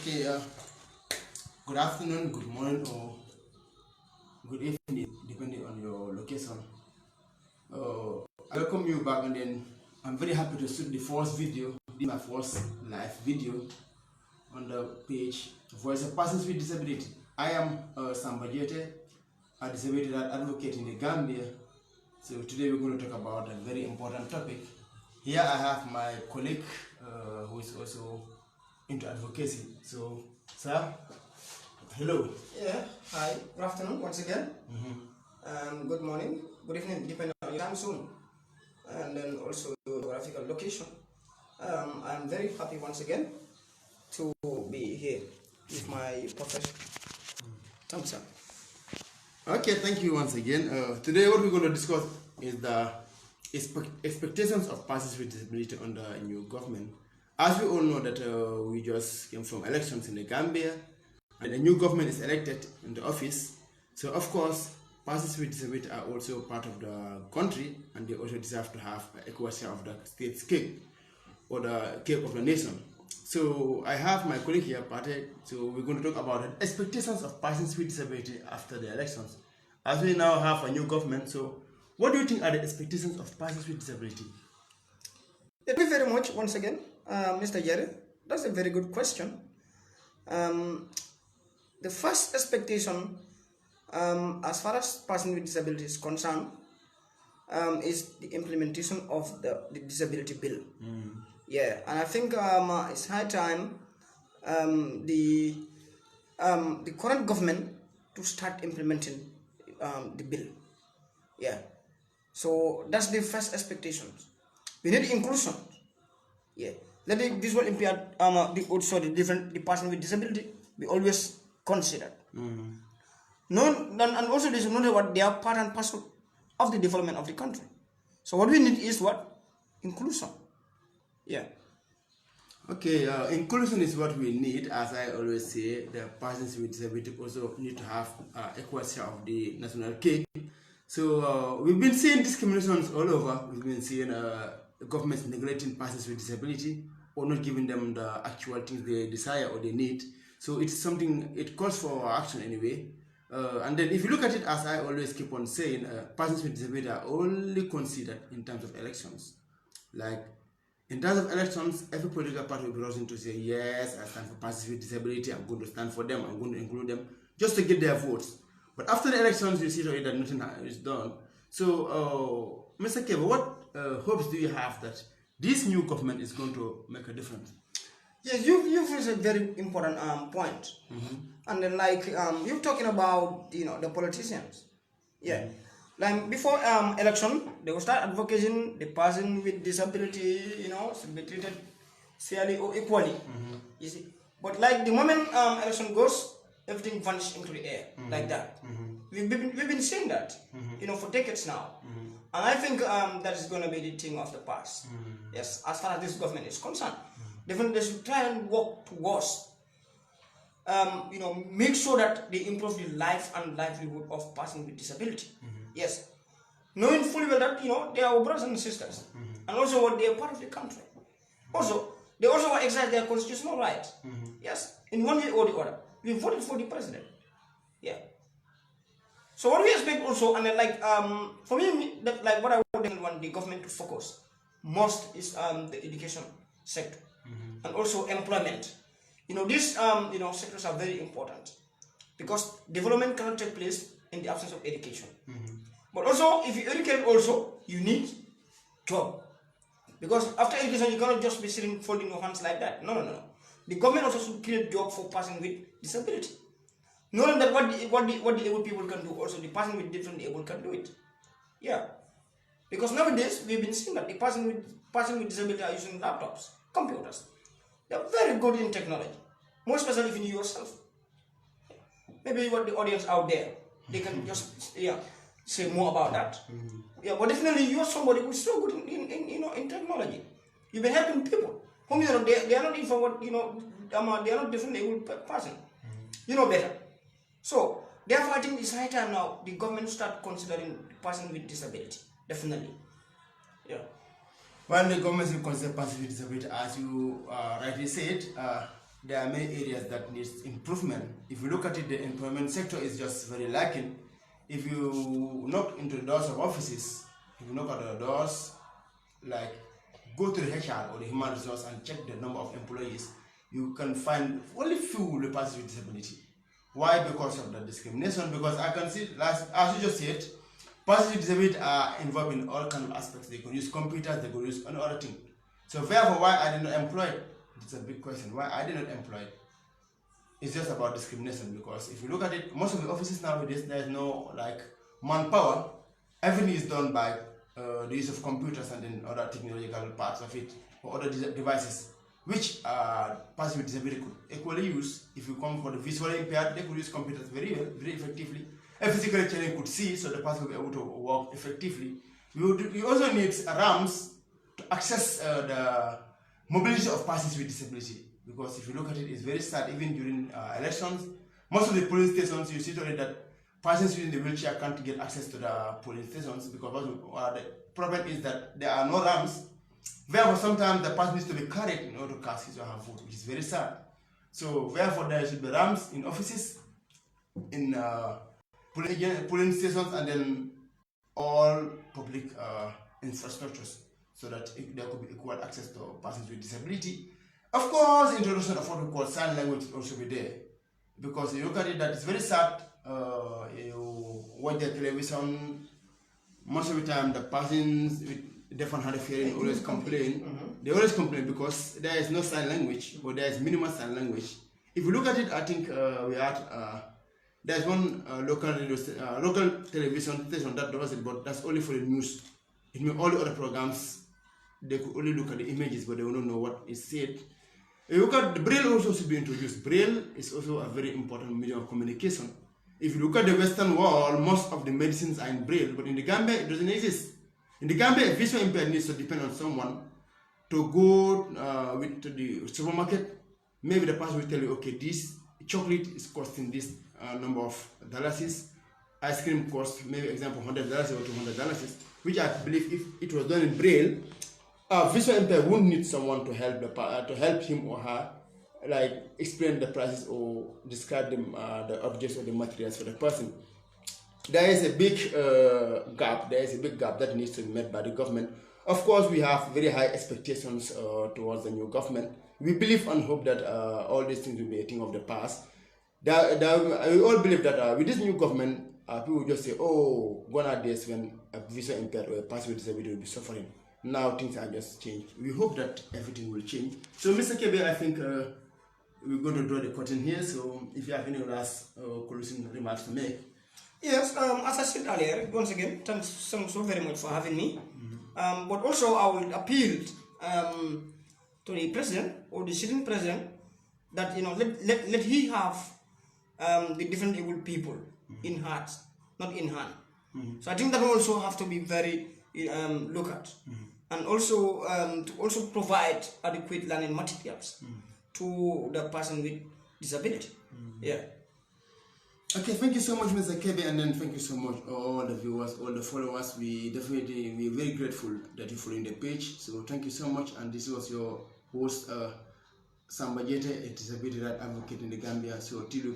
Okay, good afternoon, good morning, or good evening, depending on your location. I welcome you back, and then I'm very happy to shoot the first video, my first live video on the page Voice of Persons with Disability. I am Sambajete, a disability advocate in the Gambia. So today we're going to talk about a very important topic. Here I have my colleague who is also into advocacy. So, sir, hello. Yeah, hi, good afternoon once again. Good morning, good evening, depending on your time zone, and then also your geographical location. I'm very happy once again to be here with my profession. Thumbs up. Okay, thank you once again. Today what we're going to discuss is the expectations of persons with disability under a new government. As we all know that we just came from elections in the Gambia, and a new government is elected in the office. So of course, persons with disability are also part of the country, and they also deserve to have an equal share of the state's cake, or the cake of the nation. So I have my colleague here, Pate. So we're going to talk about the expectations of persons with disability after the elections. As we now have a new government, so what do you think are the expectations of persons with disability? Thank you very much once again, Mr. Jerry. That's a very good question. The first expectation, as far as person with disability is concerned, is the implementation of the disability bill. Yeah, and I think it's high time the current government to start implementing the bill. Yeah, so that's the first expectations. We need inclusion. Yeah, let the visual impaired, the person with disability be always considered. And also they should know what they are part and parcel of the development of the country. So what we need is what? Inclusion. Yeah. Okay, inclusion is what we need. As I always say, the persons with disability also need to have equal share of the national cake. So we've been seeing discriminations all over. We've been seeing governments neglecting persons with disability or not giving them the actual things they desire or they need. So it's something, it calls for action anyway. And then if you look at it, as I always keep on saying, persons with disability are only considered in terms of elections. Like, in terms of elections, every political party will be rushing to say, yes, I stand for persons with disability, I'm going to stand for them, I'm going to include them, just to get their votes. But after the elections, you see that nothing is done. So, Mr. Keba, what hopes do you have that this new government is going to make a difference? Yes, you've raised a very important point. And then you're talking about the politicians. Yeah. Like before election, they will start advocating the person with disability, should be treated fairly or equally. You see. But like the moment election goes, everything vanishes into the air like that. We've been seeing that, for decades now. And I think that is going to be the thing of the past. Yes, as far as this government is concerned. Definitely they should try and work towards, make sure that they improve the life and livelihood of persons with disability. Yes. Knowing fully well that, they are our brothers and sisters. And also what they are part of the country. Also, they also exercise their constitutional rights. Yes. In one way or the other. We voted for the president. Yeah. So what we expect also, and for me, what I want the government to focus most is the education sector. And also employment. These sectors are very important because development cannot take place in the absence of education. But also, if you educate also, you need job. Because after education, you cannot just be sitting folding your hands like that. No. The government also should create job for person with disability. Knowing that what the able people can do, also the person with different able can do it. Yeah. Because nowadays, we've been seeing that the person with disability are using laptops, computers. They're very good in technology. More especially if you know yourself. Maybe what the audience out there, they can just say more about that. Yeah, but definitely you're somebody who's so good in technology. You've been helping people. Whom they are not even what they are not different able person. You know better. So therefore I think it's high time now the government start considering the person with disability. Definitely. Yeah. When the government will consider persons with disability, as you rightly said, there are many areas that needs improvement. If you look at it, the employment sector is just very lacking. If you knock into the doors of offices, if you knock at the doors, like go to the HR or the human resource and check the number of employees, you can find only few with persons with disability. Why? Because of the discrimination. Because I can see, as you just said, persons with disability are involved in all kinds of aspects. They could use computers, they could use another thing. So therefore, why I did not employ it? It's a big question. Why I did not employ it? It's just about discrimination. Because if you look at it, most of the offices nowadays, there is no like manpower. Everything is done by the use of computers and then other technological parts of it or other devices, which persons with disability could equally use. If you come for the visually impaired, they could use computers very well, very effectively. A physically challenged could see, so the person will be able to work effectively. We also need ramps to access the mobility of persons with disability, because if you look at it, it's very sad. Even during elections, most of the polling stations, you see today that persons using the wheelchair can't get access to the polling stations because the problem is that there are no ramps. Therefore, sometimes the person needs to be carried in order to cast his or her vote, which is very sad. So, therefore, there should be ramps in offices, in polling stations, and then all public infrastructures, so that there could be equal access to persons with disability. Of course, introduction of what we call sign language will also be there, because you look at it, that it's very sad. You watch the television, most of the time the persons with deaf and hard of hearing always complain. They always complain because there is no sign language, or there is minimal sign language. If you look at it, I think we had there's one local television station that does it, but that's only for the news. It means all the other programs, they could only look at the images, but they will not know what is said. If you look at the Braille, also should be introduced. Braille is also a very important medium of communication. If you look at the Western world, most of the medicines are in Braille, but in the Gambia, it doesn't exist. In the Gambia, a visual impaired needs to depend on someone to go to the supermarket. Maybe the person will tell you, okay, this chocolate is costing this number of dollars. Ice cream costs, maybe example, $100 or $200, which I believe if it was done in Braille, visual impaired wouldn't need someone to help him or her, like explain the prices or describe the objects or the materials for the person. There is a big gap. There is a big gap that needs to be met by the government. Of course, we have very high expectations towards the new government. We believe and hope that all these things will be a thing of the past. We all believe that with this new government, people will just say, "Oh, gone are days when a visual impaired or a person with disability will be suffering." Now things are just changed. We hope that everything will change. So, Mr. Kebe, I think we're going to draw the curtain here. So, if you have any last closing remarks to make. Yes, as I said earlier, once again, thanks so very much for having me. But also, I will appeal to the president or the sitting president that let he have the different able people in heart, not in hand. So I think that will also have to be very looked at, and also to also provide adequate learning materials to the person with disability. Yeah. Okay, thank you so much, Mr. Kebe, and then thank you so much all the viewers, all the followers. We're very grateful that you're following the page. So thank you so much, and this was your host, Sambajete, a disability right advocate in the Gambia. So till you